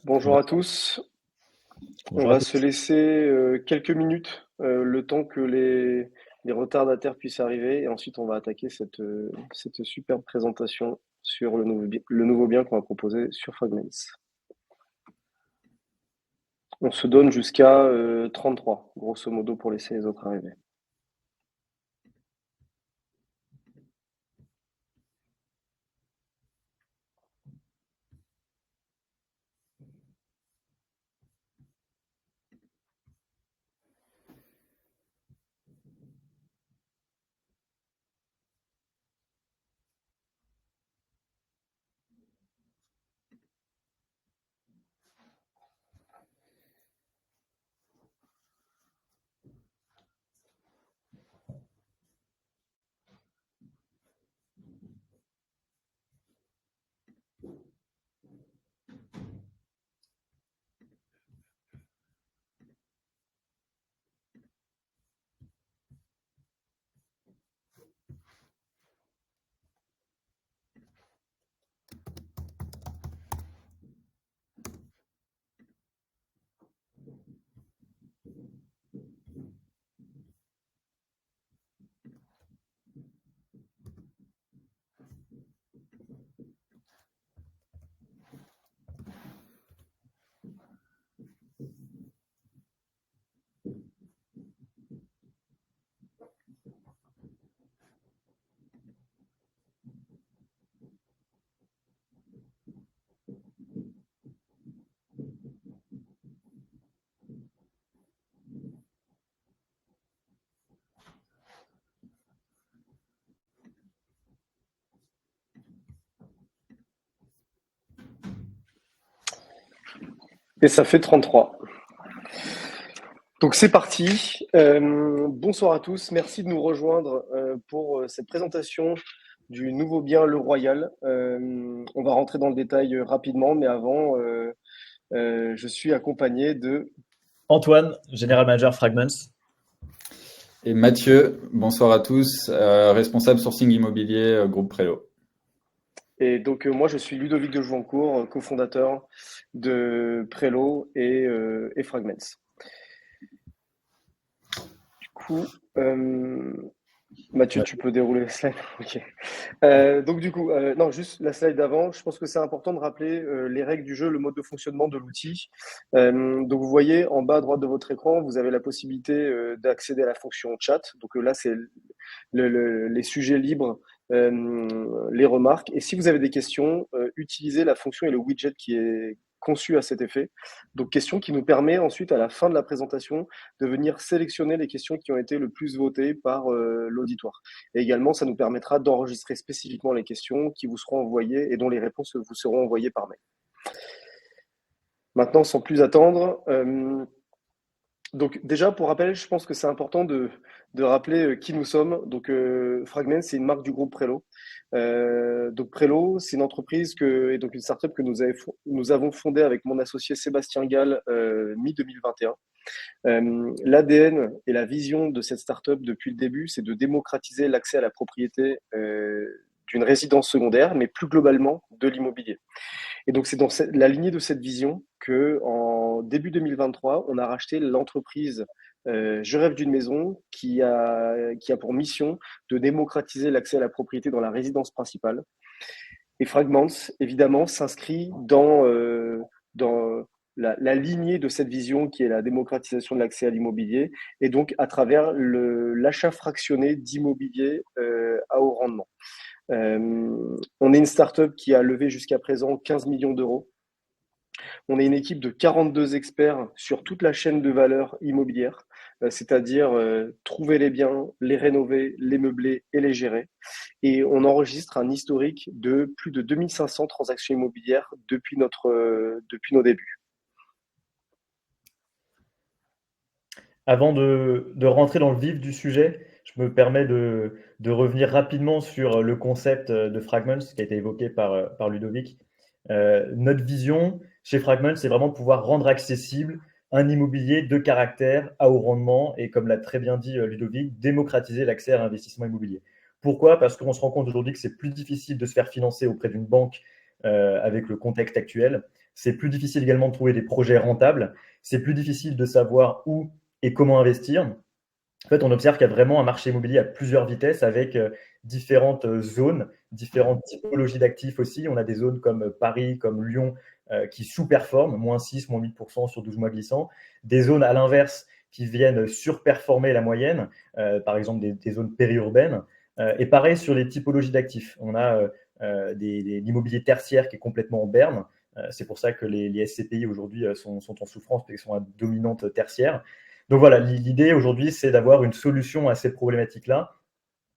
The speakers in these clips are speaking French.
Bonjour à tous. On Bonjour à va se tous. laisser quelques minutes, le temps que les retardataires puissent arriver, et ensuite on va attaquer cette superbe présentation sur le nouveau bien qu'on va proposer sur Fragments. On se donne jusqu'à 33, grosso modo, pour laisser les autres arriver. Et ça fait 33. Donc c'est parti. Bonsoir à tous. Merci de nous rejoindre pour cette présentation du nouveau bien Le Royal. On va rentrer dans le détail rapidement, mais avant, je suis accompagné de... Antoine, General Manager Fragments. Et Mathieu, bonsoir à tous, responsable sourcing immobilier, groupe Prélo. Et donc moi, je suis Ludovic de Jouancourt, cofondateur de Prélo et Fragments. Du coup, Mathieu, Ouais. tu peux dérouler la slide. Ok. Donc du coup, non, juste la slide d'avant. Je pense que c'est important de rappeler les règles du jeu, le mode de fonctionnement de l'outil. Donc vous voyez en bas à droite de votre écran, vous avez la possibilité d'accéder à la fonction chat. Donc là, c'est les sujets libres, les remarques. Et si vous avez des questions, utilisez la fonction et le widget qui est conçu à cet effet. Donc question qui nous permet ensuite à la fin de la présentation de venir sélectionner les questions qui ont été le plus votées par l'auditoire. Et également, ça nous permettra d'enregistrer spécifiquement les questions qui vous seront envoyées et dont les réponses vous seront envoyées par mail. Maintenant, sans plus attendre, donc déjà, pour rappel, je pense que c'est important de rappeler qui nous sommes. Donc Fragment, c'est une marque du groupe Prélo. Donc Prélo, c'est une entreprise et donc une startup que nous avons fondée avec mon associé Sébastien Gall mi-2021. L'ADN et la vision de cette startup depuis le début, c'est de démocratiser l'accès à la propriété d'une résidence secondaire, mais plus globalement de l'immobilier. Et donc c'est dans la lignée de cette vision que, en début 2023, on a racheté l'entreprise Je rêve d'une maison qui a pour mission de démocratiser l'accès à la propriété dans la résidence principale. Et Fragments, évidemment, s'inscrit dans la lignée de cette vision qui est la démocratisation de l'accès à l'immobilier, et donc à travers l'achat fractionné d'immobilier à haut rendement. On est une startup qui a levé jusqu'à présent 15 millions d'euros. On est une équipe de 42 experts sur toute la chaîne de valeur immobilière, c'est-à-dire trouver les biens, les rénover, les meubler et les gérer. Et on enregistre un historique de plus de 2500 transactions immobilières depuis nos débuts. Avant de rentrer dans le vif du sujet, je me permets de revenir rapidement sur le concept de Fragments qui a été évoqué par Ludovic. Notre vision chez Fragments, c'est vraiment pouvoir rendre accessible un immobilier de caractère à haut rendement et, comme l'a très bien dit Ludovic, démocratiser l'accès à l'investissement immobilier. Pourquoi? Parce qu'on se rend compte aujourd'hui que c'est plus difficile de se faire financer auprès d'une banque avec le contexte actuel. C'est plus difficile également de trouver des projets rentables. C'est plus difficile de savoir où et comment investir. En fait, on observe qu'il y a vraiment un marché immobilier à plusieurs vitesses avec différentes zones, différentes typologies d'actifs aussi. On a des zones comme Paris, comme Lyon, qui sous-performent, -6, -8% sur 12 mois glissants. Des zones à l'inverse qui viennent surperformer la moyenne, par exemple des zones périurbaines. Et pareil sur les typologies d'actifs. On a l'immobilier tertiaire qui est complètement en berne. C'est pour ça que les SCPI aujourd'hui sont en souffrance parce qu'ils sont à dominante tertiaire. Donc voilà, l'idée aujourd'hui, c'est d'avoir une solution à ces problématiques-là.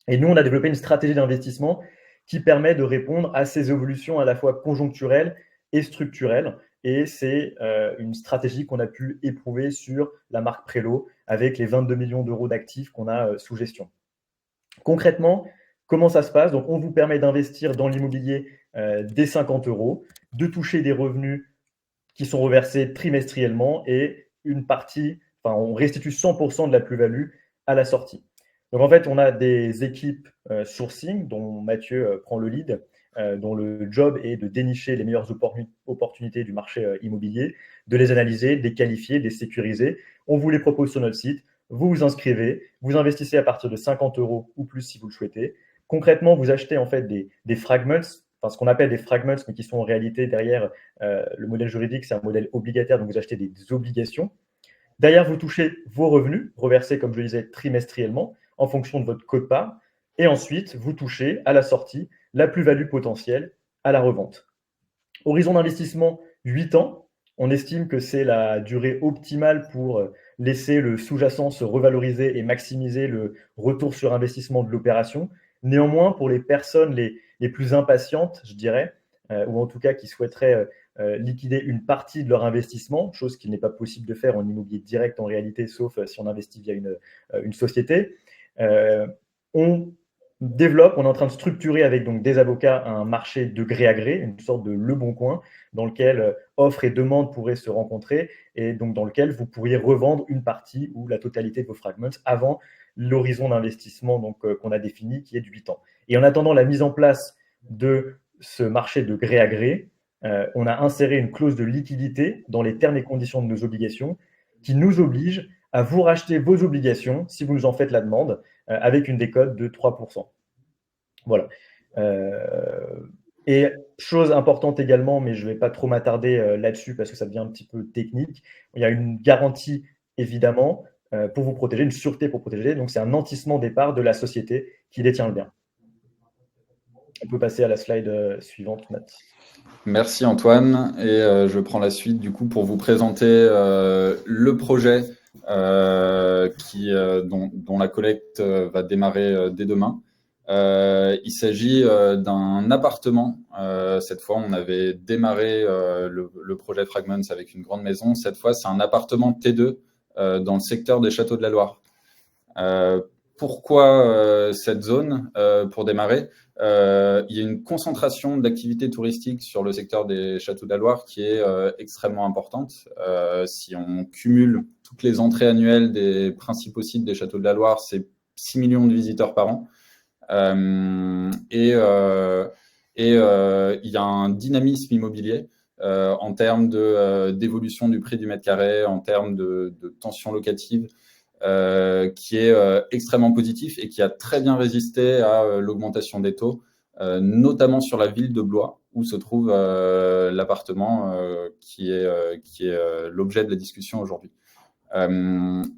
Et nous, on a développé une stratégie d'investissement qui permet de répondre à ces évolutions à la fois conjoncturelles et structurelles. Et c'est une stratégie qu'on a pu éprouver sur la marque Prélo avec les 22 millions d'euros d'actifs qu'on a sous gestion. Concrètement, comment ça se passe? Donc, on vous permet d'investir dans l'immobilier dès 50 euros, de toucher des revenus qui sont reversés trimestriellement et une partie, enfin, on restitue 100% de la plus-value à la sortie. Donc, en fait, on a des équipes sourcing dont Mathieu prend le lead, dont le job est de dénicher les meilleures opportunités du marché immobilier, de les analyser, de les qualifier, de les sécuriser. On vous les propose sur notre site. Vous vous inscrivez, vous investissez à partir de 50 euros ou plus si vous le souhaitez. Concrètement, vous achetez en fait des fragments, enfin ce qu'on appelle des fragments, mais qui sont en réalité derrière le modèle juridique, c'est un modèle obligataire, donc vous achetez des obligations. Derrière, vous touchez vos revenus, reversés, comme je le disais, trimestriellement, en fonction de votre quote-part. Et ensuite, vous touchez à la sortie la plus-value potentielle à la revente. Horizon d'investissement, 8 ans. On estime que c'est la durée optimale pour laisser le sous-jacent se revaloriser et maximiser le retour sur investissement de l'opération. Néanmoins, pour les personnes les plus impatientes, je dirais, ou en tout cas qui souhaiteraient liquider une partie de leur investissement, chose qu'il n'est pas possible de faire en immobilier direct en réalité, sauf si on investit via une société. On développe, on est en train de structurer avec donc des avocats un marché de gré à gré, une sorte de Le Bon Coin, dans lequel offre et demande pourraient se rencontrer et donc dans lequel vous pourriez revendre une partie ou la totalité de vos fragments avant l'horizon d'investissement qu'on a défini qui est de 8 ans. Et en attendant la mise en place de ce marché de gré à gré, on a inséré une clause de liquidité dans les termes et conditions de nos obligations qui nous oblige à vous racheter vos obligations si vous nous en faites la demande avec une décote de 3%. Voilà. Et chose importante également, mais je ne vais pas trop m'attarder là-dessus parce que ça devient un petit peu technique, il y a une garantie évidemment pour vous protéger, une sûreté pour protéger, donc c'est un nantissement des parts de la société qui détient le bien. On peut passer à la slide suivante, Matt. Merci Antoine, et je prends la suite du coup pour vous présenter le projet dont la collecte va démarrer dès demain. Il s'agit d'un appartement. Cette fois, on avait démarré le projet Fragments avec une grande maison. Cette fois, c'est un appartement T2 dans le secteur des Châteaux de la Loire. Pourquoi cette zone pour démarrer? Il y a une concentration d'activités touristiques sur le secteur des Châteaux de la Loire qui est extrêmement importante. Si on cumule toutes les entrées annuelles des principaux sites des Châteaux de la Loire, c'est 6 millions de visiteurs par an. Il y a un dynamisme immobilier en termes d'évolution du prix du mètre carré, en termes de tension locative, qui est extrêmement positif et qui a très bien résisté à l'augmentation des taux, notamment sur la ville de Blois, où se trouve l'appartement qui est l'objet de la discussion aujourd'hui.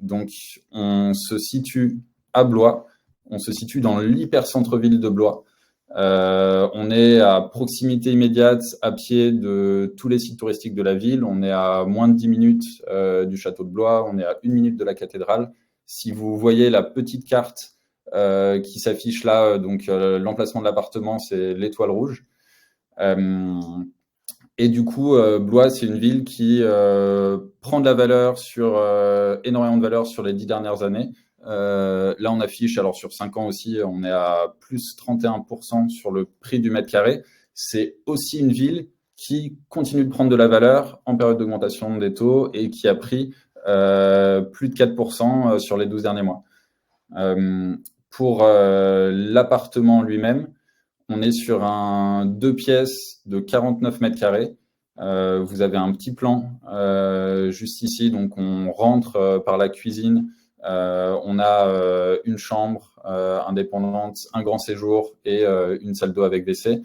Donc, on se situe à Blois, on se situe dans l'hyper-centre-ville de Blois. On est à proximité immédiate, à pied de tous les sites touristiques de la ville. On est à moins de 10 minutes du château de Blois. On est à 1 minute de la cathédrale. Si vous voyez la petite carte qui s'affiche là, donc l'emplacement de l'appartement, c'est l'étoile rouge. Et du coup, Blois, c'est une ville qui prend de la valeur énormément de valeur sur les 10 dernières années. Là, on affiche, alors sur 5 ans aussi, on est à plus 31% sur le prix du mètre carré. C'est aussi une ville qui continue de prendre de la valeur en période d'augmentation des taux et qui a pris plus de 4% sur les 12 derniers mois. Pour l'appartement lui-même, on est sur un 2 pièces de 49 mètres carrés Vous avez un petit plan juste ici, donc on rentre par la cuisine. On a une chambre indépendante, un grand séjour et une salle d'eau avec WC.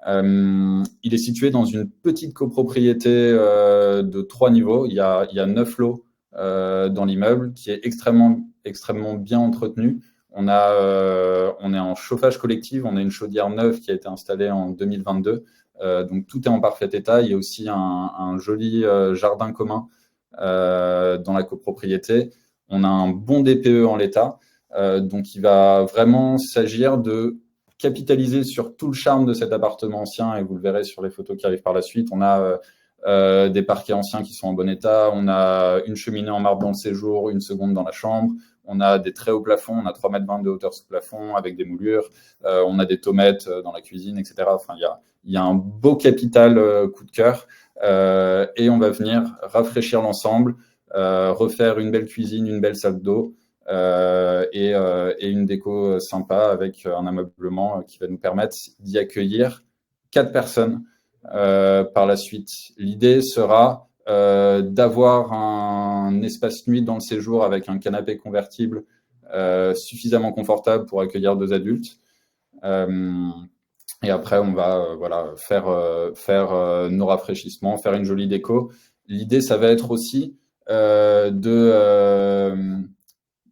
Il est situé dans une petite copropriété de 3 niveaux. Il y a 9 lots dans l'immeuble qui est extrêmement bien entretenu. On est en chauffage collectif, on a une chaudière neuve qui a été installée en 2022. Donc tout est en parfait état. Il y a aussi un joli jardin commun dans la copropriété. On a un bon DPE en l'état. Donc il va vraiment s'agir de capitaliser sur tout le charme de cet appartement ancien, et vous le verrez sur les photos qui arrivent par la suite. On a des parquets anciens qui sont en bon état, on a une cheminée en marbre dans le séjour, une seconde dans la chambre, on a des très hauts plafonds, on a 3,20 m de hauteur sous plafond avec des moulures, on a des tomates dans la cuisine, etc. Enfin, il y a un beau capital coup de cœur, et on va venir rafraîchir l'ensemble, refaire une belle cuisine, une belle salle d'eau, et une déco sympa avec un ameublement qui va nous permettre d'y accueillir 4 personnes par la suite. L'idée sera d'avoir un espace nuit dans le séjour avec un canapé convertible suffisamment confortable pour accueillir 2 adultes. Et après, on va faire nos rafraîchissements, faire une jolie déco. L'idée, ça va être aussi de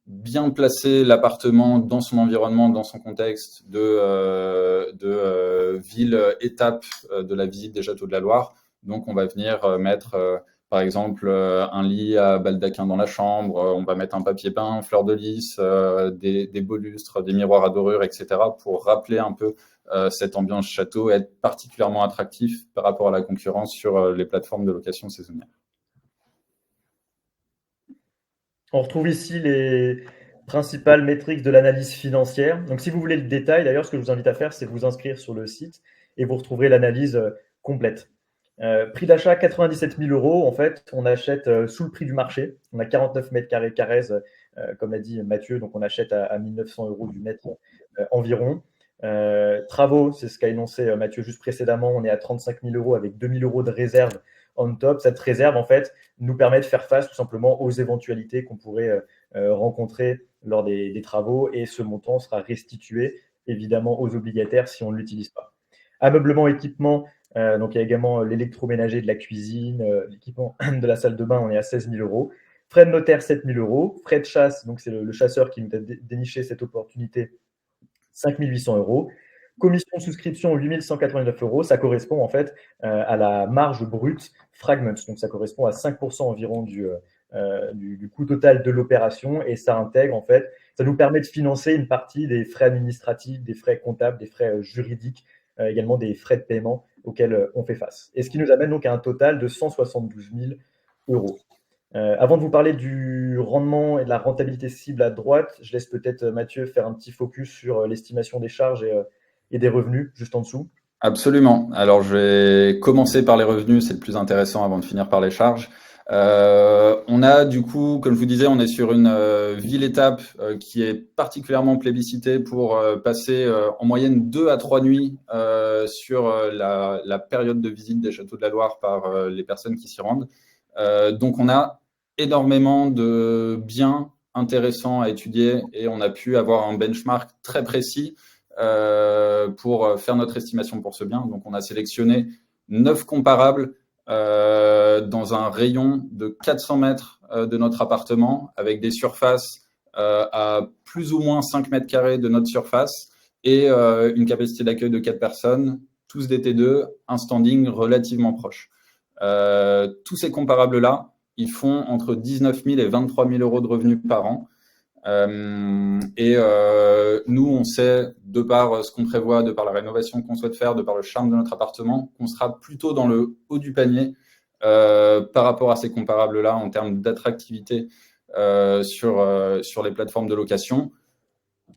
bien placer l'appartement dans son environnement, dans son contexte de ville-étape de la visite des Châteaux de la Loire. Donc, on va venir mettre, par exemple, un lit à baldaquin dans la chambre, on va mettre un papier peint, fleurs de lys, des beaux lustres, des miroirs à dorure, etc. pour rappeler un peu cette ambiance château et être particulièrement attractif par rapport à la concurrence sur les plateformes de location saisonnière. On retrouve ici les principales métriques de l'analyse financière. Donc, si vous voulez le détail, d'ailleurs, ce que je vous invite à faire, c'est vous inscrire sur le site et vous retrouverez l'analyse complète. Prix d'achat 97 000 €. En fait, on achète sous le prix du marché. On a 49 mètres carrés Carrez, comme l'a dit Mathieu, donc on achète à 1 900 € du mètre environ. Travaux, c'est ce qu'a énoncé Mathieu juste précédemment. On est à 35 000 € avec 2 000 € de réserve on top. Cette réserve, en fait, nous permet de faire face tout simplement aux éventualités qu'on pourrait rencontrer lors des travaux, et ce montant sera restitué évidemment aux obligataires si on ne l'utilise pas. Ameublement, équipement, donc il y a également l'électroménager de la cuisine, l'équipement de la salle de bain, on est à 16 000 €. Frais de notaire, 7 000 €. Frais de chasse, donc c'est le chasseur qui nous a déniché cette opportunité, 5 800 €. Commission de souscription, 8 189 €. Ça correspond en fait à la marge brute Fragments. Donc ça correspond à 5% environ du coût total de l'opération, et ça intègre en fait, ça nous permet de financer une partie des frais administratifs, des frais comptables, des frais juridiques, également des frais de paiement auxquels on fait face. Et ce qui nous amène donc à un total de 172 000 €. Avant de vous parler du rendement et de la rentabilité cible à droite, je laisse peut-être Mathieu faire un petit focus sur l'estimation des charges et des revenus juste en dessous. Absolument. Alors, je vais commencer par les revenus, c'est le plus intéressant avant de finir par les charges. On a du coup, comme je vous disais, on est sur une ville-étape qui est particulièrement plébiscitée pour passer en moyenne 2 à 3 nuits sur la période de visite des Châteaux de la Loire par les personnes qui s'y rendent. Donc, on a énormément de biens intéressants à étudier, et on a pu avoir un benchmark très précis pour faire notre estimation pour ce bien. Donc, on a sélectionné 9 comparables dans un rayon de 400 mètres de notre appartement, avec des surfaces à plus ou moins 5 mètres carrés de notre surface, et une capacité d'accueil de 4 personnes, tous des T2, un standing relativement proche. Tous ces comparables-là, ils font entre 19 000 et 23 000 € de revenus par an. Nous, on sait, de par ce qu'on prévoit, de par la rénovation qu'on souhaite faire, de par le charme de notre appartement, qu'on sera plutôt dans le haut du panier par rapport à ces comparables-là en termes d'attractivité sur les plateformes de location.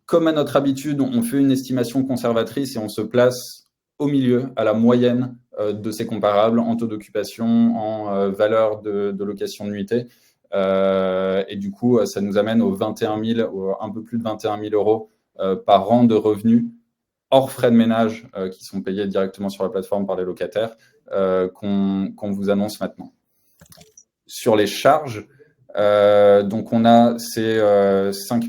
Comme à notre habitude, on fait une estimation conservatrice et on se place au milieu, à la moyenne de ces comparables en taux d'occupation, en valeur de location de nuitée. Et du coup, ça nous amène aux 21 000, un peu plus de 21 000 € par an de revenus hors frais de ménage qui sont payés directement sur la plateforme par les locataires qu'on vous annonce maintenant. Sur les charges, donc on a ces 5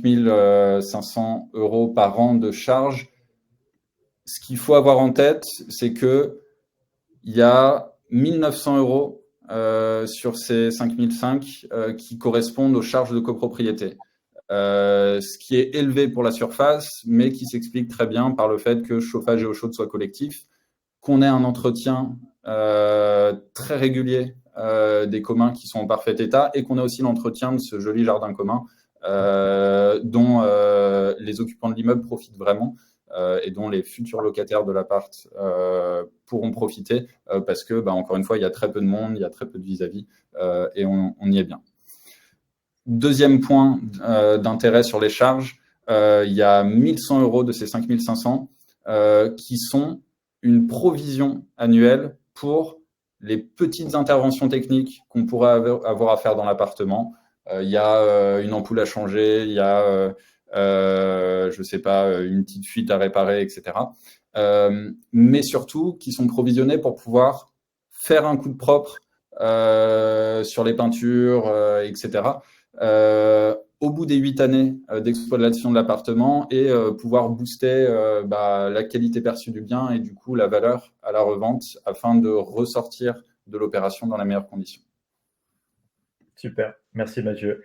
500 € par an de charges. Ce qu'il faut avoir en tête, c'est qu'il y a 1 900 € sur ces 5 500 qui correspondent aux charges de copropriété. Ce qui est élevé pour la surface, mais qui s'explique très bien par le fait que chauffage et eau chaude soient collectifs, qu'on ait un entretien très régulier des communs qui sont en parfait état et qu'on ait aussi l'entretien de ce joli jardin commun dont les occupants de l'immeuble profitent vraiment et dont les futurs locataires de l'appart pourront profiter parce que, encore une fois, il y a très peu de monde, il y a très peu de vis-à-vis et on y est bien. Deuxième point d'intérêt sur les charges, il y a 1 100 € de ces 5 500 qui sont une provision annuelle pour les petites interventions techniques qu'on pourrait avoir à faire dans l'appartement. Il y a une ampoule à changer, il y a, je ne sais pas, une petite fuite à réparer, etc. Mais surtout, qui sont provisionnés pour pouvoir faire un coup de propre sur les peintures, etc. Au bout des 8 années d'exploitation de l'appartement et pouvoir booster la qualité perçue du bien et du coup la valeur à la revente afin de ressortir de l'opération dans les meilleures conditions. Super, merci Mathieu.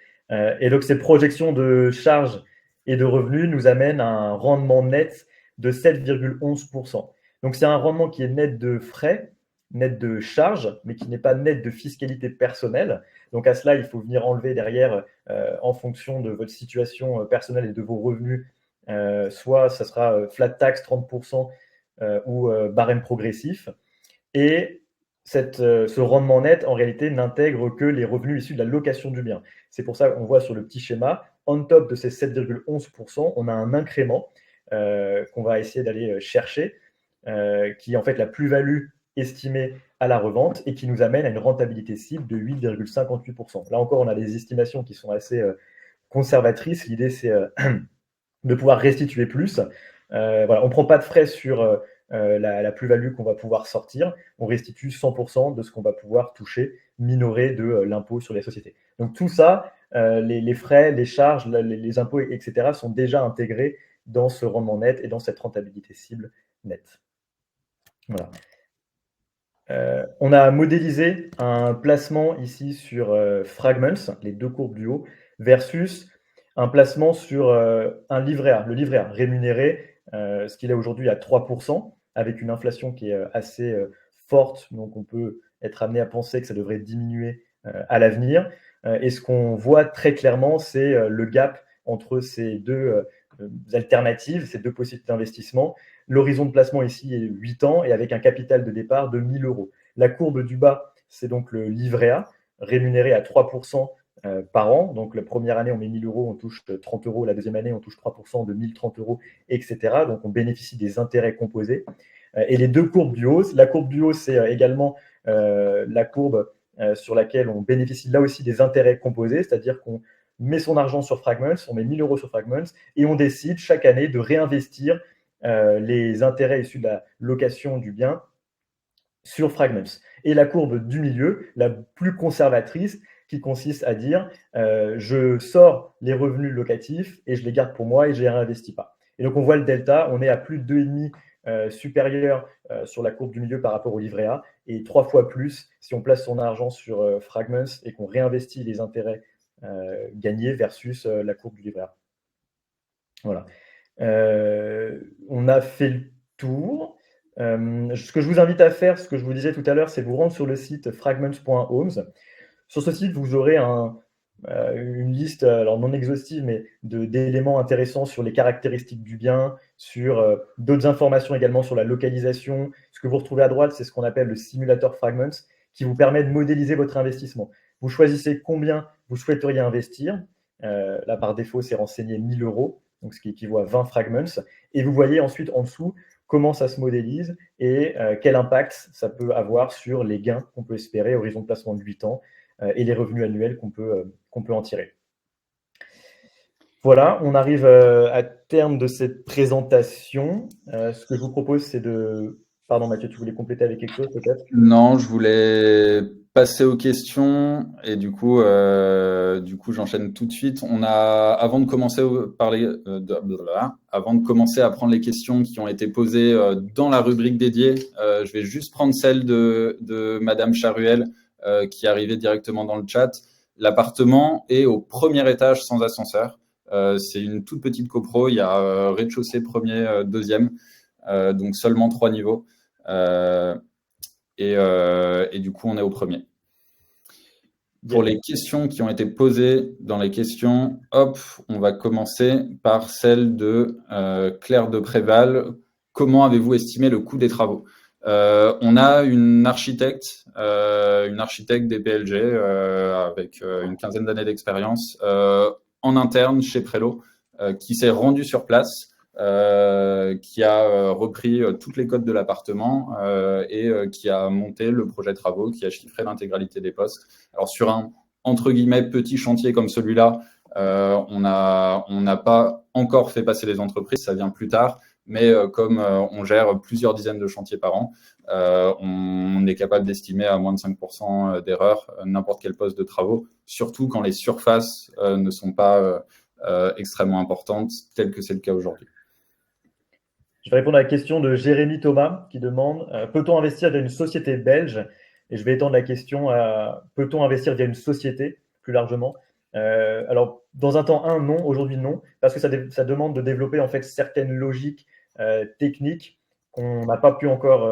Et donc ces projections de charges et de revenus nous amènent à un rendement net de 7,11%. Donc c'est un rendement qui est net de frais, net de charges, mais qui n'est pas net de fiscalité personnelle. Donc à cela, il faut venir enlever derrière, en fonction de votre situation personnelle et de vos revenus, soit ça sera flat tax 30% ou barème progressif. Et ce rendement net, en réalité, n'intègre que les revenus issus de la location du bien. C'est pour ça qu'on voit sur le petit schéma, on top de ces 7,11%, on a un incrément qu'on va essayer d'aller chercher, qui est en fait la plus-value estimée à la revente et qui nous amène à une rentabilité cible de 8,58%. Là encore, on a des estimations qui sont assez conservatrices. L'idée, c'est de pouvoir restituer plus. Voilà, on ne prend pas de frais sur la plus-value qu'on va pouvoir sortir. On restitue 100% de ce qu'on va pouvoir toucher, minoré de l'impôt sur les sociétés. Donc tout ça, les frais, les charges, les impôts, etc., sont déjà intégrés dans ce rendement net et dans cette rentabilité cible nette. Voilà. On a modélisé un placement ici sur Fragments, les deux courbes du haut, versus un placement sur un livret A, le livret A rémunéré, ce qu'il est aujourd'hui à 3%, avec une inflation qui est assez forte, donc on peut être amené à penser que ça devrait diminuer à l'avenir. Et ce qu'on voit très clairement, c'est le gap entre ces deux alternatives, ces deux possibilités d'investissement. L'horizon de placement ici est 8 ans et avec un capital de départ de 1 000 €. La courbe du bas, c'est donc le livret A, rémunéré à 3% par an. Donc la première année, on met 1 000 €, on touche 30 €. La deuxième année, on touche 3% de 1 030 €, etc. Donc on bénéficie des intérêts composés. Et les deux courbes du haut, la courbe du haut, c'est également la courbe sur laquelle on bénéficie là aussi des intérêts composés, c'est-à-dire qu'on met son argent sur Fragments, on met 1 000 € sur Fragments et on décide chaque année de réinvestir les intérêts issus de la location du bien sur Fragments. Et la courbe du milieu, la plus conservatrice, qui consiste à dire je sors les revenus locatifs et je les garde pour moi et je ne les réinvestis pas. Et donc on voit le delta, on est à plus de 2,5 supérieur sur la courbe du milieu par rapport au livret A et 3 fois plus si on place son argent sur Fragments et qu'on réinvestit les intérêts gagnés versus la courbe du livret A. Voilà. On a fait le tour. Ce que je vous invite à faire, ce que je vous disais tout à l'heure, c'est vous rendre sur le site fragments.homes. Sur ce site, vous aurez une liste, alors non exhaustive, mais d'éléments intéressants sur les caractéristiques du bien, sur d'autres informations également sur la localisation. Ce que vous retrouvez à droite, c'est ce qu'on appelle le simulateur Fragments, qui vous permet de modéliser votre investissement. Vous choisissez combien vous souhaiteriez investir. Là, par défaut, c'est renseigné 1 000 €, donc ce qui équivaut à 20 Fragments. Et vous voyez ensuite en dessous comment ça se modélise et quel impact ça peut avoir sur les gains qu'on peut espérer, horizon de placement de 8 ans, et les revenus annuels qu'on peut en tirer. Voilà, on arrive à terme de cette présentation. Ce que je vous propose, c'est de... Pardon Mathieu, tu voulais compléter avec quelque chose peut-être? Non, je voulais passer aux questions et du coup, j'enchaîne tout de suite. Avant de commencer avant de commencer à prendre les questions qui ont été posées dans la rubrique dédiée, je vais juste prendre celle de Madame Charuel qui est arrivée directement dans le chat. L'appartement est au premier étage sans ascenseur. C'est une toute petite copro. Il y a rez-de-chaussée, premier, deuxième, donc seulement 3 niveaux. Et du coup, on est au premier. Pour les questions qui ont été posées dans les questions, hop, on va commencer par celle de Claire de Préval. Comment avez-vous estimé le coût des travaux? On a une architecte des PLG avec une quinzaine d'années d'expérience en interne chez Prelo qui s'est rendue sur place. Qui a repris toutes les codes de l'appartement et qui a monté le projet travaux, qui a chiffré l'intégralité des postes. Alors sur un entre guillemets petit chantier comme celui-là, on n'a pas encore fait passer les entreprises, ça vient plus tard, mais comme on gère plusieurs dizaines de chantiers par an, on est capable d'estimer à moins de 5% d'erreur n'importe quel poste de travaux, surtout quand les surfaces ne sont pas extrêmement importantes, tel que c'est le cas aujourd'hui. Je vais répondre à la question de Jérémy Thomas qui demande peut-on investir via une société belge? Et je vais étendre la question à peut-on investir via une société plus largement? Alors, dans un temps, non, aujourd'hui non, parce que ça demande de développer en fait certaines logiques techniques qu'on n'a pas pu encore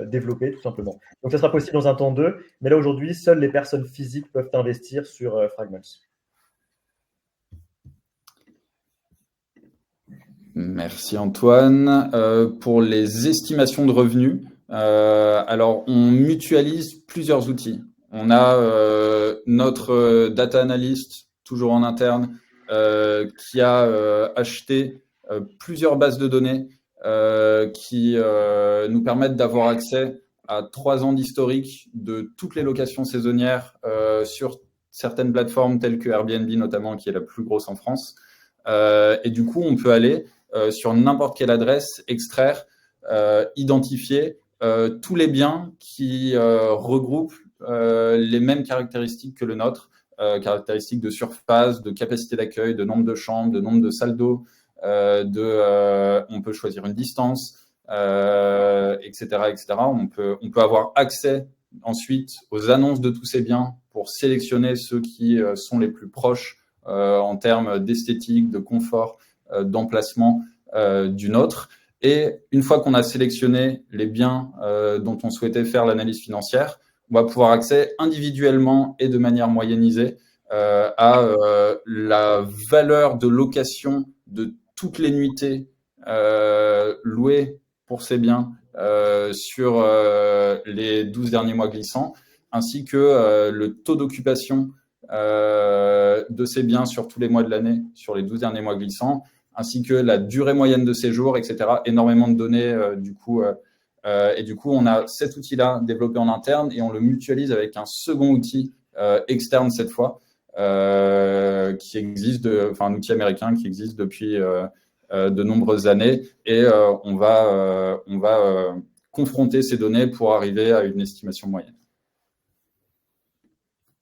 développer tout simplement. Donc, ça sera possible dans un temps 2, mais là aujourd'hui, seules les personnes physiques peuvent investir sur Fragments. Merci Antoine. Pour les estimations de revenus, alors on mutualise plusieurs outils. On a notre data analyst, toujours en interne, qui a acheté plusieurs bases de données qui nous permettent d'avoir accès à 3 ans d'historique de toutes les locations saisonnières sur certaines plateformes telles que Airbnb notamment, qui est la plus grosse en France. Et du coup, on peut aller sur n'importe quelle adresse, extraire, identifier tous les biens qui regroupent les mêmes caractéristiques que le nôtre, caractéristiques de surface, de capacité d'accueil, de nombre de chambres, de nombre de salles d'eau, on peut choisir une distance, etc., etc. On peut avoir accès ensuite aux annonces de tous ces biens pour sélectionner ceux qui sont les plus proches en termes d'esthétique, de confort, d'emplacement du nôtre. Et une fois qu'on a sélectionné les biens dont on souhaitait faire l'analyse financière, on va pouvoir accéder individuellement et de manière moyennisée à la valeur de location de toutes les nuitées louées pour ces biens sur les 12 derniers mois glissants, ainsi que le taux d'occupation de ces biens sur tous les mois de l'année, sur les 12 derniers mois glissants, ainsi que la durée moyenne de séjour, etc. Énormément de données, du coup, on a cet outil-là développé en interne et on le mutualise avec un second outil externe cette fois, qui existe, un outil américain qui existe depuis de nombreuses années. Et on va confronter ces données pour arriver à une estimation moyenne.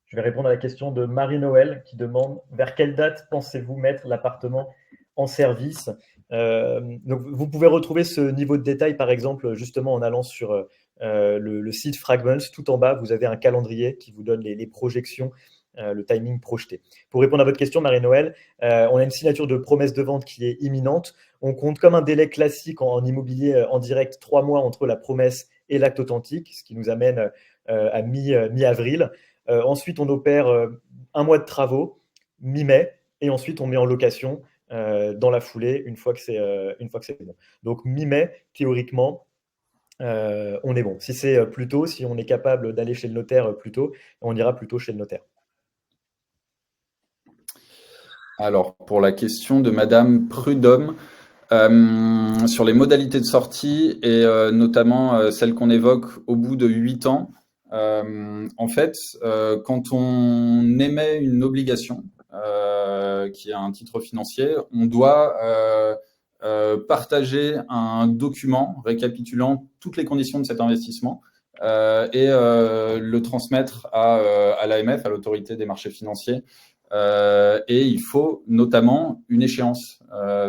Je vais répondre à la question de Marie-Noël qui demande vers quelle date pensez-vous mettre l'appartement en service? Donc, vous pouvez retrouver ce niveau de détail, par exemple, justement en allant sur le site Fragments. Tout en bas, vous avez un calendrier qui vous donne les projections, le timing projeté. Pour répondre à votre question, Marie-Noël, on a une signature de promesse de vente qui est imminente. On compte comme un délai classique en immobilier en direct 3 mois entre la promesse et l'acte authentique, ce qui nous amène à mi-avril. Ensuite, on opère 1 mois de travaux, mi-mai, et ensuite on met en location dans la foulée une fois que c'est bon. Donc mi-mai, théoriquement, on est bon. Si c'est plus tôt, si on est capable d'aller chez le notaire plus tôt, on ira plutôt chez le notaire. Alors, pour la question de Madame Prudhomme, sur les modalités de sortie et notamment celles qu'on évoque au bout de 8 ans, en fait, quand on émet une obligation qui est un titre financier, on doit partager un document récapitulant toutes les conditions de cet investissement et le transmettre à l'AMF, à l'autorité des marchés financiers. Et il faut notamment une échéance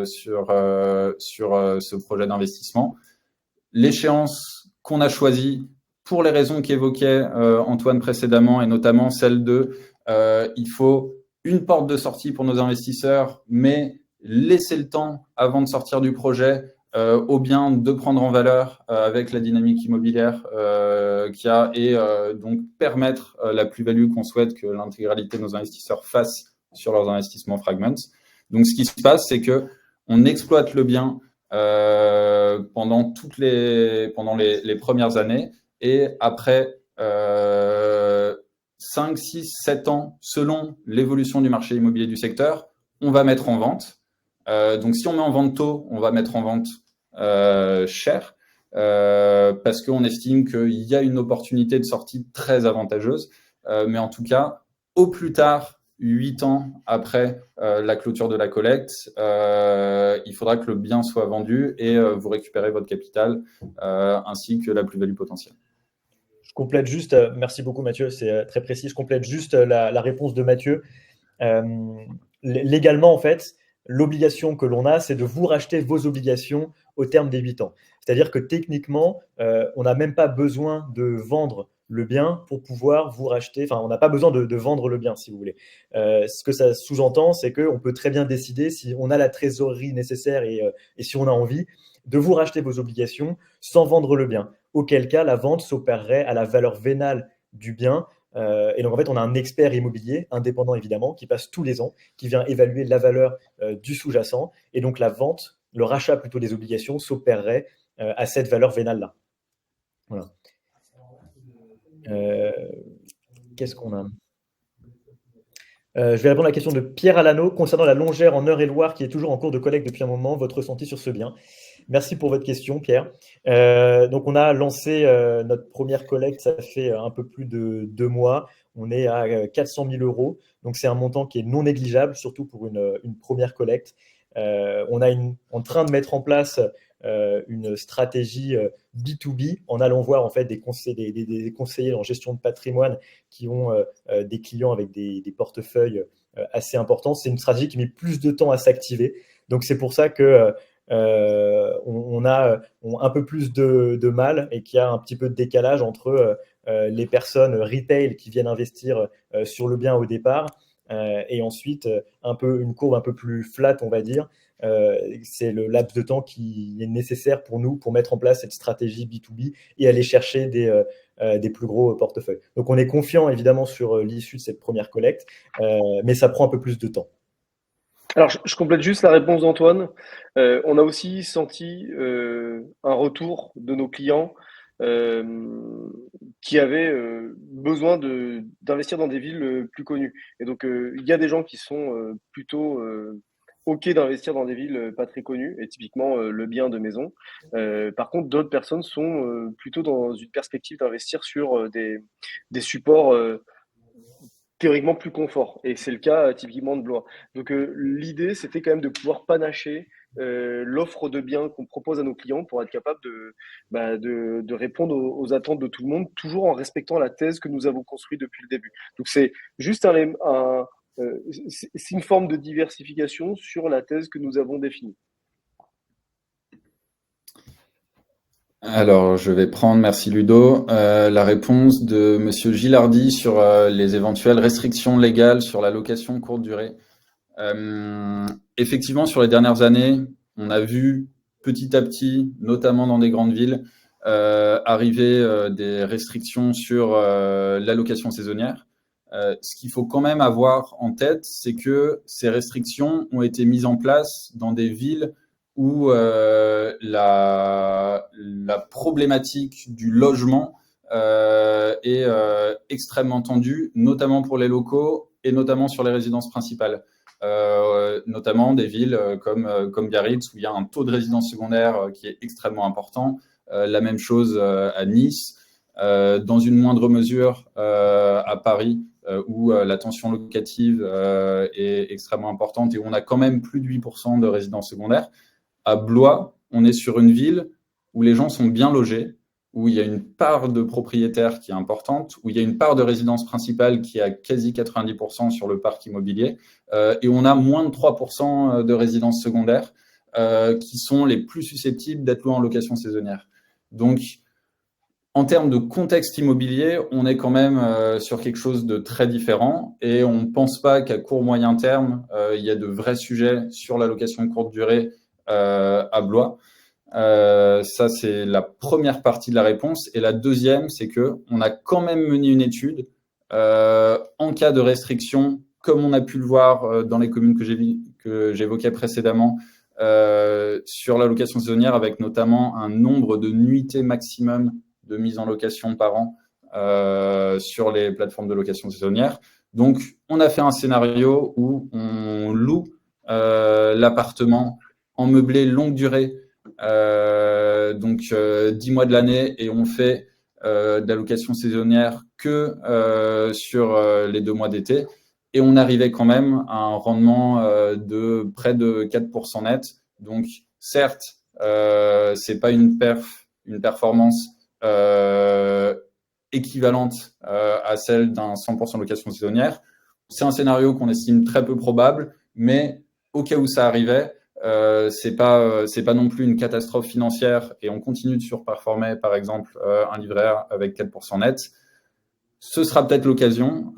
sur ce projet d'investissement. L'échéance qu'on a choisie pour les raisons qu'évoquait Antoine précédemment, et notamment celle de il faut une porte de sortie pour nos investisseurs, mais laisser le temps avant de sortir du projet au bien de prendre en valeur avec la dynamique immobilière qu'il y a et donc permettre la plus-value qu'on souhaite que l'intégralité de nos investisseurs fassent sur leurs investissements Fragment. Donc, ce qui se passe, c'est qu'on exploite le bien pendant les premières années et après 5, 6, 7 ans, selon l'évolution du marché immobilier du secteur, on va mettre en vente. Donc, si on met en vente tôt, on va mettre en vente cher parce qu'on estime qu'il y a une opportunité de sortie très avantageuse. Mais en tout cas, au plus tard, 8 ans après la clôture de la collecte, il faudra que le bien soit vendu et vous récupérez votre capital ainsi que la plus-value potentielle. Je complète juste, merci beaucoup Mathieu, c'est très précis, je complète juste la réponse de Mathieu. Légalement, en fait, l'obligation que l'on a, c'est de vous racheter vos obligations au terme des 8 ans. C'est-à-dire que techniquement, on n'a même pas besoin de vendre le bien pour pouvoir vous racheter. Enfin, on n'a pas besoin de vendre le bien, si vous voulez. Ce que ça sous-entend, c'est qu'on peut très bien décider, si on a la trésorerie nécessaire et si on a envie, de vous racheter vos obligations sans vendre le bien. Auquel cas, la vente s'opérerait à la valeur vénale du bien. Et donc, en fait, on a un expert immobilier, indépendant évidemment, qui passe tous les ans, qui vient évaluer la valeur du sous-jacent. Et donc, la vente, le rachat plutôt des obligations, s'opérerait à cette valeur vénale-là. Voilà. Qu'est-ce qu'on a ? Je vais répondre à la question de Pierre Alano concernant la longère en Eure-et-Loire qui est toujours en cours de collecte depuis un moment. Votre ressenti sur ce bien ? Merci pour votre question, Pierre. Donc, on a lancé notre première collecte, ça fait un peu plus de 2 mois. On est à 400 000 €. Donc, c'est un montant qui est non négligeable, surtout pour une première collecte. On est en train de mettre en place une stratégie B2B en allant voir en fait des conseillers en gestion de patrimoine qui ont des clients avec des portefeuilles assez importants. C'est une stratégie qui met plus de temps à s'activer. Donc, c'est pour ça que on a un peu plus de mal et qu'il y a un petit peu de décalage entre les personnes retail qui viennent investir sur le bien au départ et ensuite une courbe un peu plus flat, on va dire. C'est le laps de temps qui est nécessaire pour nous pour mettre en place cette stratégie B2B et aller chercher des plus gros portefeuilles. Donc, on est confiant évidemment sur l'issue de cette première collecte, mais ça prend un peu plus de temps. Alors, je complète juste la réponse d'Antoine. On a aussi senti un retour de nos clients qui avaient besoin d'investir dans des villes plus connues. Et donc, il y a des gens qui sont plutôt OK d'investir dans des villes pas très connues, et typiquement le bien de maison. Par contre, d'autres personnes sont plutôt dans une perspective d'investir sur des supports théoriquement plus confort. Et c'est le cas typiquement de Blois. Donc l'idée, c'était quand même de pouvoir panacher l'offre de biens qu'on propose à nos clients pour être capable de répondre aux attentes de tout le monde, toujours en respectant la thèse que nous avons construite depuis le début. Donc c'est juste c'est une forme de diversification sur la thèse que nous avons définie. Alors, je vais prendre, merci Ludo, la réponse de Monsieur Gilardi sur les éventuelles restrictions légales sur la location courte durée. Effectivement, sur les dernières années, on a vu petit à petit, notamment dans des grandes villes, arriver des restrictions sur la location saisonnière. Ce qu'il faut quand même avoir en tête, c'est que ces restrictions ont été mises en place dans des villes où la problématique du logement est extrêmement tendue, notamment pour les locaux et notamment sur les résidences principales. Notamment des villes comme Biarritz où il y a un taux de résidence secondaire qui est extrêmement important. La même chose à Nice. Dans une moindre mesure à Paris, où la tension locative est extrêmement importante et où on a quand même plus de 8% de résidences secondaires. À Blois, on est sur une ville où les gens sont bien logés, où il y a une part de propriétaires qui est importante, où il y a une part de résidence principale qui est à quasi 90% sur le parc immobilier, et on a moins de 3% de résidences secondaires qui sont les plus susceptibles d'être louées en location saisonnière. Donc, en termes de contexte immobilier, on est quand même sur quelque chose de très différent et on ne pense pas qu'à court-moyen terme, il y a de vrais sujets sur la location de courte durée à Blois. Ça, c'est la première partie de la réponse. Et la deuxième, c'est qu'on a quand même mené une étude en cas de restriction, comme on a pu le voir dans les communes que j'évoquais précédemment, sur la location saisonnière, avec notamment un nombre de nuitées maximum de mise en location par an sur les plateformes de location saisonnière. Donc, on a fait un scénario où on loue l'appartement en meublé longue durée, donc 10 mois de l'année, et on fait de la location saisonnière que sur les 2 mois d'été. Et on arrivait quand même à un rendement de près de 4% net. Donc, certes, c'est pas une performance équivalente à celle d'un 100% location saisonnière. C'est un scénario qu'on estime très peu probable, mais au cas où ça arrivait, c'est pas non plus une catastrophe financière et on continue de surperformer, par exemple, un livret A avec 4% net. Ce sera peut-être l'occasion,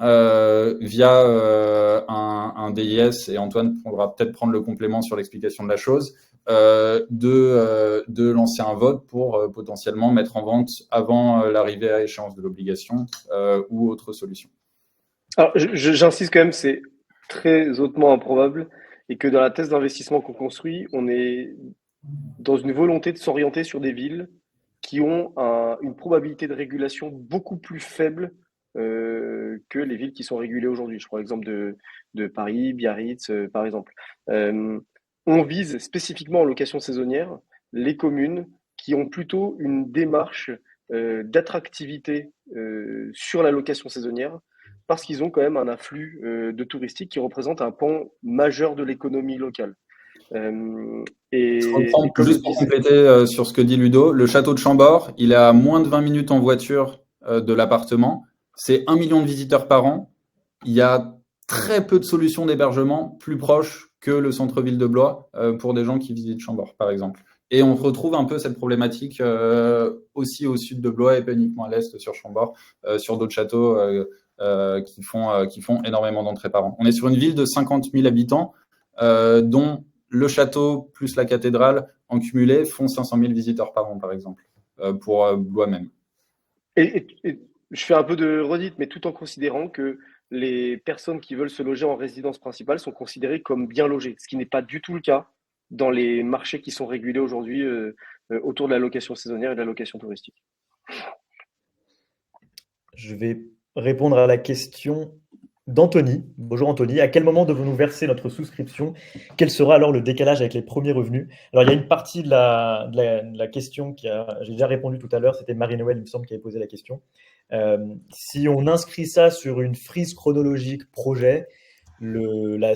via un DIS, et Antoine pourra peut-être prendre le complément sur l'explication de la chose, de lancer un vote pour potentiellement mettre en vente avant l'arrivée à échéance de l'obligation ou autre solution. Alors, j'insiste quand même, c'est très hautement improbable et que dans la thèse d'investissement qu'on construit, on est dans une volonté de s'orienter sur des villes qui ont une probabilité de régulation beaucoup plus faible que les villes qui sont régulées aujourd'hui. Je prends l'exemple de Paris, Biarritz, par exemple. On vise spécifiquement en location saisonnière les communes qui ont plutôt une démarche d'attractivité sur la location saisonnière parce qu'ils ont quand même un afflux de touristique qui représente un pan majeur de l'économie locale. Je comprends, juste pour compléter sur ce que dit Ludo, le château de Chambord, il est à moins de 20 minutes en voiture de l'appartement. C'est 1 million de visiteurs par an. Il y a très peu de solutions d'hébergement plus proches que le centre-ville de Blois pour des gens qui visitent Chambord, par exemple. Et on retrouve un peu cette problématique aussi au sud de Blois et pas uniquement à l'est sur Chambord, sur d'autres châteaux qui font énormément d'entrées par an. On est sur une ville de 50 000 habitants, dont le château plus la cathédrale en cumulé font 500 000 visiteurs par an, par exemple, pour Blois même. Et je fais un peu de redite, mais tout en considérant que les personnes qui veulent se loger en résidence principale sont considérées comme bien logées, ce qui n'est pas du tout le cas dans les marchés qui sont régulés aujourd'hui autour de la location saisonnière et de la location touristique. Je vais répondre à la question d'Anthony. Bonjour Anthony. À quel moment devons-nous verser notre souscription? Quel sera alors le décalage avec les premiers revenus? Alors, il y a une partie de la question j'ai déjà répondu tout à l'heure. C'était Marie-Noël, il me semble, qui avait posé la question. Si on inscrit ça sur une frise chronologique projet, la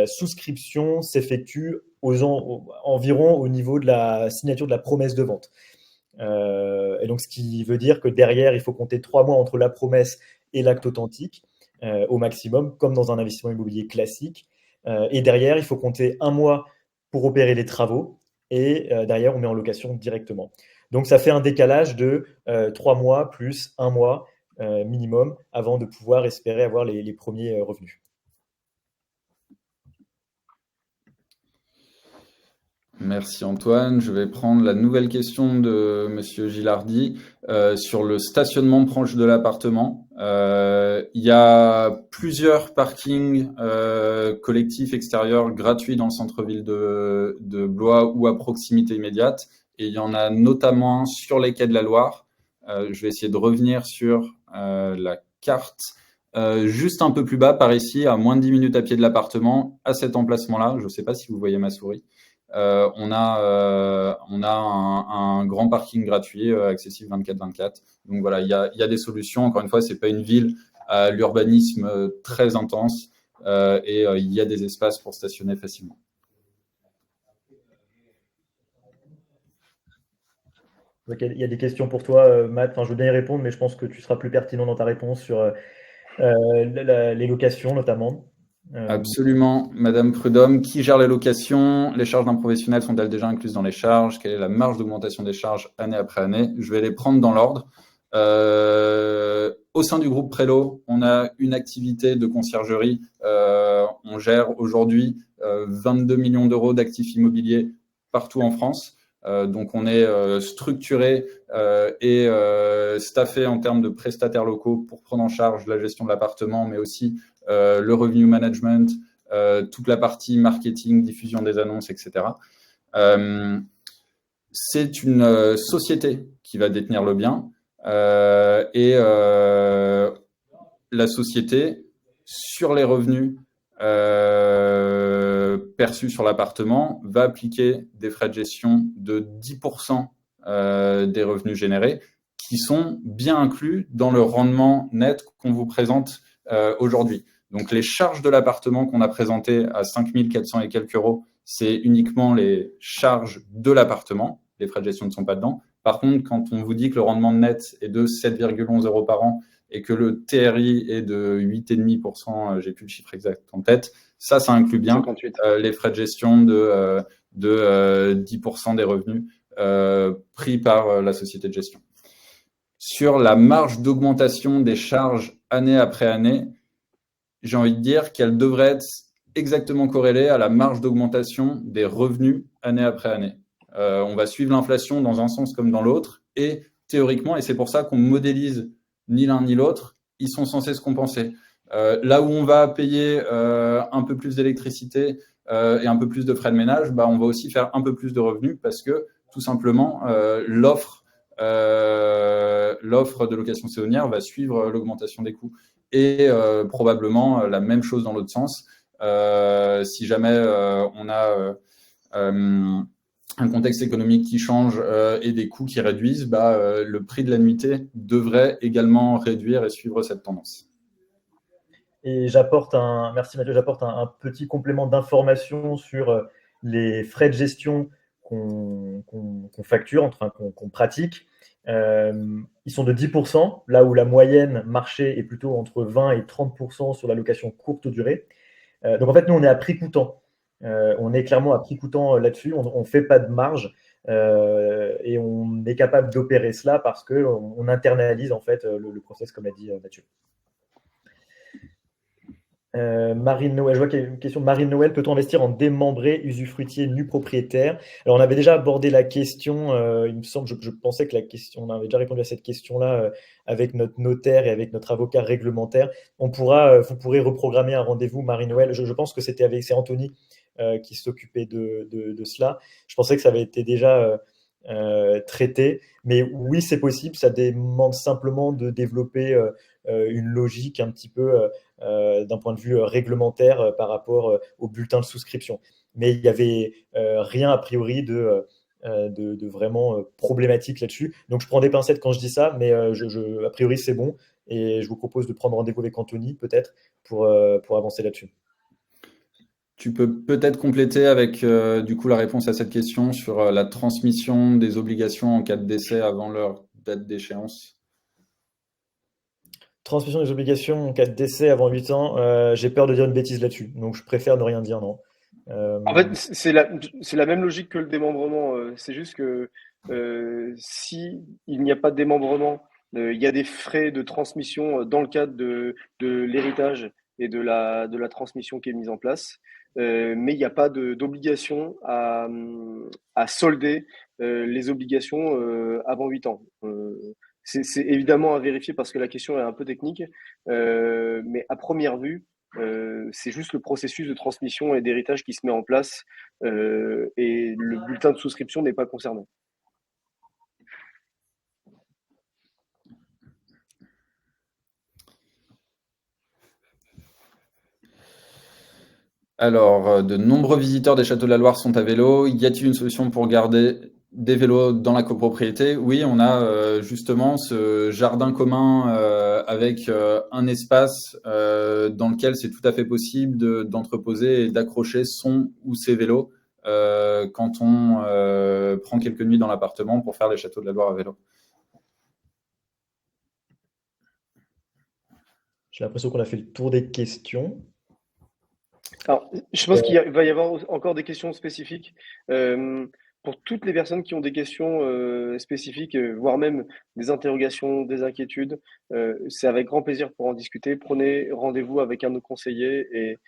souscription s'effectue environ au niveau de la signature de la promesse de vente. Et donc, ce qui veut dire que derrière, il faut compter 3 mois entre la promesse et l'acte authentique, au maximum, comme dans un investissement immobilier classique. Et derrière, il faut compter 1 mois pour opérer les travaux. Et derrière, on met en location directement. Donc, ça fait un décalage de 3 mois plus 1 mois minimum avant de pouvoir espérer avoir les premiers revenus. Merci Antoine. Je vais prendre la nouvelle question de Monsieur Gilardi sur le stationnement proche de l'appartement. Il y a plusieurs parkings collectifs extérieurs gratuits dans le centre-ville de Blois ou à proximité immédiate. Et il y en a notamment un sur les quais de la Loire. Je vais essayer de revenir sur la carte. Juste un peu plus bas, par ici, à moins de 10 minutes à pied de l'appartement, à cet emplacement-là. Je ne sais pas si vous voyez ma souris. On a un grand parking gratuit accessible 24/24. Donc voilà, il y a des solutions. Encore une fois, c'est pas une ville à l'urbanisme très intense et il y a des espaces pour stationner facilement. Il y a des questions pour toi, Matt. Enfin, je veux bien y répondre, mais je pense que tu seras plus pertinent dans ta réponse sur les locations notamment. Absolument, Madame Prudhomme. Qui gère les locations? Les charges d'un professionnel sont-elles déjà incluses dans les charges? Quelle est la marge d'augmentation des charges année après année? Je vais les prendre dans l'ordre. Au sein du groupe Prélo, on a une activité de conciergerie. On gère aujourd'hui 22 millions d'euros d'actifs immobiliers partout en France. Donc, on est structuré et staffé en termes de prestataires locaux pour prendre en charge la gestion de l'appartement, mais aussi le revenue management, toute la partie marketing, diffusion des annonces, etc. C'est une société qui va détenir le bien et la société, sur les revenus perçus sur l'appartement, va appliquer des frais de gestion de 10% des revenus générés qui sont bien inclus dans le rendement net qu'on vous présente aujourd'hui. Donc, les charges de l'appartement qu'on a présentées à 5 400 et quelques euros, c'est uniquement les charges de l'appartement. Les frais de gestion ne sont pas dedans. Par contre, quand on vous dit que le rendement net est de 7,11 euros par an et que le TRI est de 8,5%, j'ai plus le chiffre exact en tête, ça inclut bien 58. Les frais de gestion de 10% des revenus pris par la société de gestion. Sur la marge d'augmentation des charges année après année, j'ai envie de dire qu'elle devrait être exactement corrélée à la marge d'augmentation des revenus année après année. On va suivre l'inflation dans un sens comme dans l'autre et théoriquement, et c'est pour ça qu'on modélise ni l'un ni l'autre, ils sont censés se compenser. Là où on va payer un peu plus d'électricité et un peu plus de frais de ménage, on va aussi faire un peu plus de revenus parce que tout simplement l'offre de location saisonnière va suivre l'augmentation des coûts. Et probablement la même chose dans l'autre sens. Si jamais on a un contexte économique qui change et des coûts qui réduisent, le prix de la nuitée devrait également réduire et suivre cette tendance. Et merci Mathieu, j'apporte un petit complément d'information sur les frais de gestion qu'on facture, enfin qu'on pratique. Ils sont de 10%, là où la moyenne marché est plutôt entre 20 et 30% sur la location courte durée. Donc en fait, nous, on est à prix coûtant. On est clairement à prix coûtant là-dessus. On ne fait pas de marge et on est capable d'opérer cela parce qu'on internalise en fait le process, comme a dit Mathieu. Marine Noël, je vois qu'il y a une question. Marine Noël, peut-on investir en démembré usufruitier nu propriétaire? Alors, on avait déjà abordé la question, il me semble, je pensais que la question, on avait déjà répondu à cette question-là avec notre notaire et avec notre avocat réglementaire. Vous pourrez reprogrammer un rendez-vous, Marine Noël. Je pense que c'est Anthony qui s'occupait de cela. Je pensais que ça avait été déjà traité, mais oui, c'est possible. Ça demande simplement de développer une logique un petit peu d'un point de vue réglementaire par rapport au bulletin de souscription. Mais il n'y avait rien a priori de vraiment problématique là-dessus. Donc je prends des pincettes quand je dis ça, mais a priori c'est bon. Et je vous propose de prendre rendez-vous avec Anthony peut-être pour avancer là-dessus. Tu peux peut-être compléter avec du coup la réponse à cette question sur la transmission des obligations en cas de décès avant leur date d'échéance. Transmission des obligations en cas de décès avant 8 ans, j'ai peur de dire une bêtise là-dessus, donc je préfère ne rien dire, non. En fait, c'est la même logique que le démembrement. C'est juste que si il n'y a pas de démembrement, il y a des frais de transmission dans le cadre de l'héritage et de la transmission qui est mise en place. Mais il n'y a pas d'obligation à solder les obligations avant 8 ans. C'est évidemment à vérifier parce que la question est un peu technique, mais à première vue, c'est juste le processus de transmission et d'héritage qui se met en place et le bulletin de souscription n'est pas concerné. Alors, de nombreux visiteurs des châteaux de la Loire sont à vélo. Y a-t-il une solution pour garder des vélos dans la copropriété, oui, on a justement ce jardin commun avec un espace dans lequel c'est tout à fait possible d'entreposer et d'accrocher son ou ses vélos quand on prend quelques nuits dans l'appartement pour faire les châteaux de la Loire à vélo. J'ai l'impression qu'on a fait le tour des questions. Alors, je pense qu'il va y avoir encore des questions spécifiques. Pour toutes les personnes qui ont des questions spécifiques, voire même des interrogations, des inquiétudes, c'est avec grand plaisir pour en discuter. Prenez rendez-vous avec un de nos conseillers et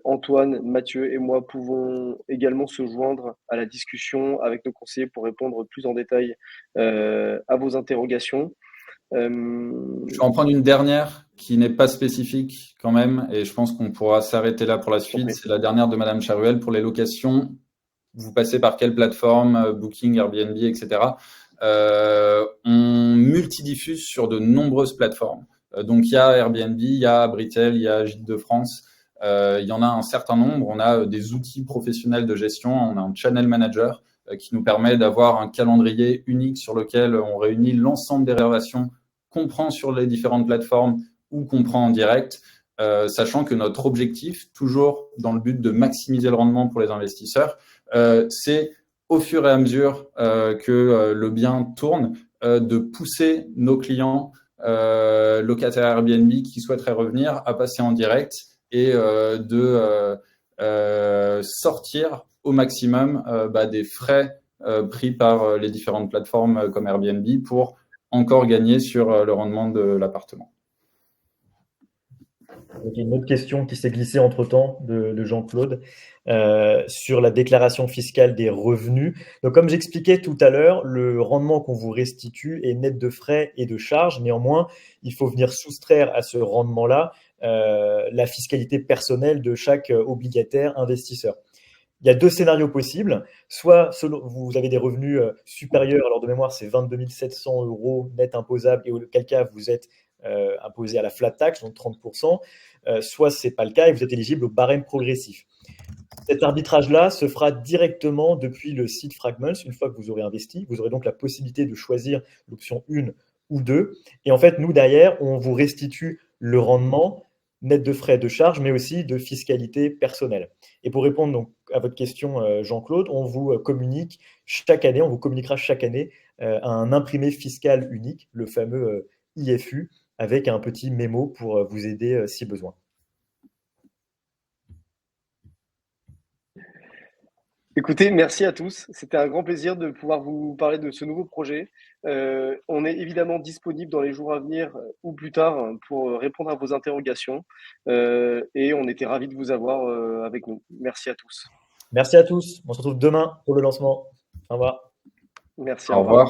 Antoine, Mathieu et moi pouvons également se joindre à la discussion avec nos conseillers pour répondre plus en détail à vos interrogations. Je vais en prendre une dernière qui n'est pas spécifique quand même, et je pense qu'on pourra s'arrêter là pour la suite. C'est la dernière de Madame Charuel pour les locations. Vous passez par quelle plateforme, Booking, Airbnb, etc. On multidiffuse sur de nombreuses plateformes. Donc, il y a Airbnb, il y a Abritel, il y a Gîtes de France. Il y en a un certain nombre. On a des outils professionnels de gestion. On a un channel manager qui nous permet d'avoir un calendrier unique sur lequel on réunit l'ensemble des réservations qu'on prend sur les différentes plateformes ou qu'on prend en direct, sachant que notre objectif, toujours dans le but de maximiser le rendement pour les investisseurs, c'est au fur et à mesure que le bien tourne, de pousser nos clients locataires Airbnb qui souhaiteraient revenir à passer en direct et de sortir au maximum des frais pris par les différentes plateformes comme Airbnb pour encore gagner sur le rendement de l'appartement. Il y a une autre question qui s'est glissée entre-temps de Jean-Claude sur la déclaration fiscale des revenus. Donc, comme j'expliquais tout à l'heure, le rendement qu'on vous restitue est net de frais et de charges. Néanmoins, il faut venir soustraire à ce rendement-là la fiscalité personnelle de chaque obligataire investisseur. Il y a deux scénarios possibles. Soit vous avez des revenus supérieurs, alors de mémoire, c'est 22 700 € net imposables, et auquel cas vous êtes imposé à la flat tax, donc 30%. Soit ce n'est pas le cas et vous êtes éligible au barème progressif. Cet arbitrage-là se fera directement depuis le site Fragments. Une fois que vous aurez investi, vous aurez donc la possibilité de choisir l'option 1 ou 2. Et en fait, nous, derrière, on vous restitue le rendement net de frais de charges, mais aussi de fiscalité personnelle. Et pour répondre donc à votre question, Jean-Claude, on vous communique chaque année, on vous communiquera chaque année un imprimé fiscal unique, le fameux IFU, avec un petit mémo pour vous aider si besoin. Écoutez, merci à tous. C'était un grand plaisir de pouvoir vous parler de ce nouveau projet. On est évidemment disponible dans les jours à venir ou plus tard pour répondre à vos interrogations. Et on était ravis de vous avoir avec nous. Merci à tous. Merci à tous. On se retrouve demain pour le lancement. Au revoir. Merci, Au revoir.